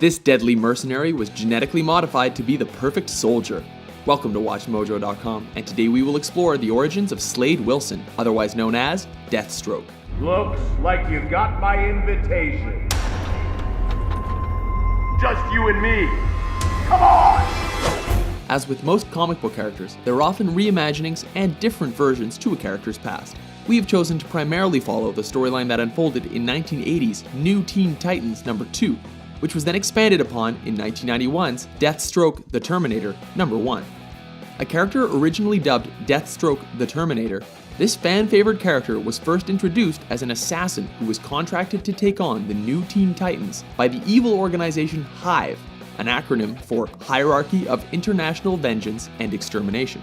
This deadly mercenary was genetically modified to be the perfect soldier. Welcome to WatchMojo.com, and today we will explore the origins of Slade Wilson, otherwise known as Deathstroke. Looks like you got my invitation. Just you and me. Come on! As with most comic book characters, there are often reimaginings and different versions to a character's past. We have chosen to primarily follow the storyline that unfolded in 1980's New Teen Titans #2, which was then expanded upon in 1991's Deathstroke the Terminator #1. A character originally dubbed Deathstroke the Terminator, this fan-favored character was first introduced as an assassin who was contracted to take on the New Teen Titans by the evil organization Hive, an acronym for Hierarchy of International Vengeance and Extermination.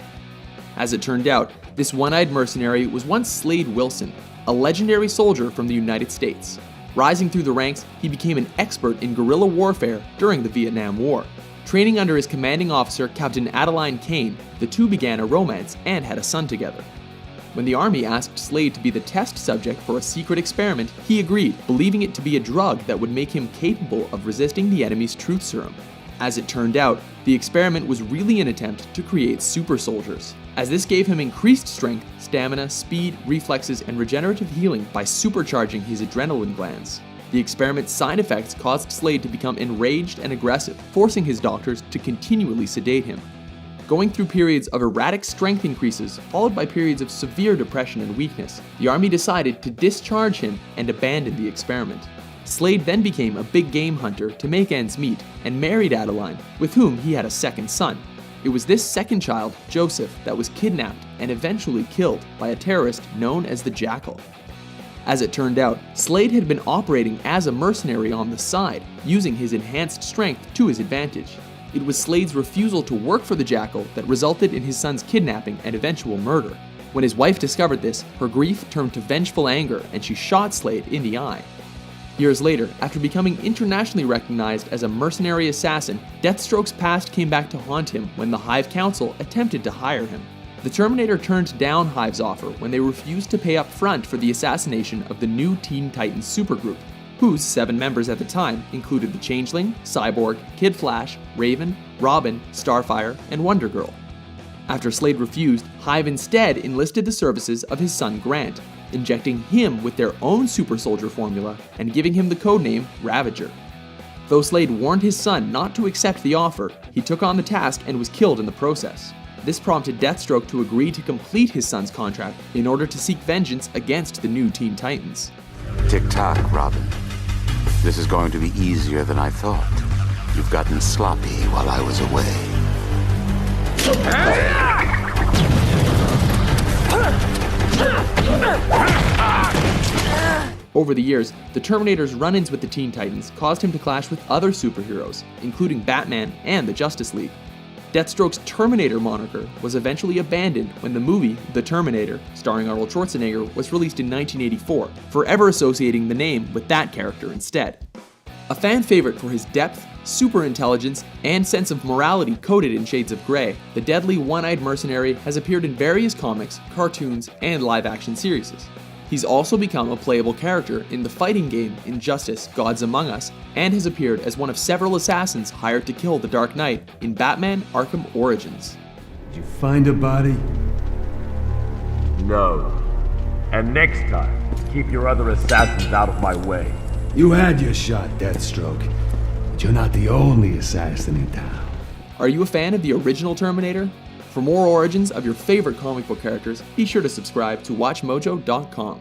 As it turned out, this one-eyed mercenary was once Slade Wilson, a legendary soldier from the United States. Rising through the ranks, he became an expert in guerrilla warfare during the Vietnam War. Training under his commanding officer, Captain Adeline Kane, the two began a romance and had a son together. When the army asked Slade to be the test subject for a secret experiment, he agreed, believing it to be a drug that would make him capable of resisting the enemy's truth serum. As it turned out, the experiment was really an attempt to create super soldiers, as this gave him increased strength, stamina, speed, reflexes, and regenerative healing by supercharging his adrenaline glands. The experiment's side effects caused Slade to become enraged and aggressive, forcing his doctors to continually sedate him. Going through periods of erratic strength increases, followed by periods of severe depression and weakness, the army decided to discharge him and abandon the experiment. Slade then became a big game hunter to make ends meet and married Adeline, with whom he had a second son. It was this second child, Joseph, that was kidnapped and eventually killed by a terrorist known as the Jackal. As it turned out, Slade had been operating as a mercenary on the side, using his enhanced strength to his advantage. It was Slade's refusal to work for the Jackal that resulted in his son's kidnapping and eventual murder. When his wife discovered this, her grief turned to vengeful anger and she shot Slade in the eye. Years later, after becoming internationally recognized as a mercenary assassin, Deathstroke's past came back to haunt him when the Hive Council attempted to hire him. The Terminator turned down Hive's offer when they refused to pay up front for the assassination of the new Teen Titans supergroup, whose 7 members at the time included the Changeling, Cyborg, Kid Flash, Raven, Robin, Starfire, and Wonder Girl. After Slade refused, Hive instead enlisted the services of his son Grant, injecting him with their own super soldier formula and giving him the codename Ravager. Though Slade warned his son not to accept the offer, he took on the task and was killed in the process. This prompted Deathstroke to agree to complete his son's contract in order to seek vengeance against the new Teen Titans. Tick-tock, Robin. This is going to be easier than I thought. You've gotten sloppy while I was away. Over the years, the Terminator's run-ins with the Teen Titans caused him to clash with other superheroes, including Batman and the Justice League. Deathstroke's Terminator moniker was eventually abandoned when the movie The Terminator, starring Arnold Schwarzenegger, was released in 1984, forever associating the name with that character instead. A fan favorite for his depth, super intelligence, and sense of morality coated in shades of grey, the deadly one-eyed mercenary has appeared in various comics, cartoons, and live-action series. He's also become a playable character in the fighting game Injustice: Gods Among Us, and has appeared as one of several assassins hired to kill the Dark Knight in Batman: Arkham Origins. Did you find a body? No. And next time, keep your other assassins out of my way. You had your shot, Deathstroke. But you're not the only assassin in town. Are you a fan of the original Terminator? For more origins of your favorite comic book characters, be sure to subscribe to WatchMojo.com.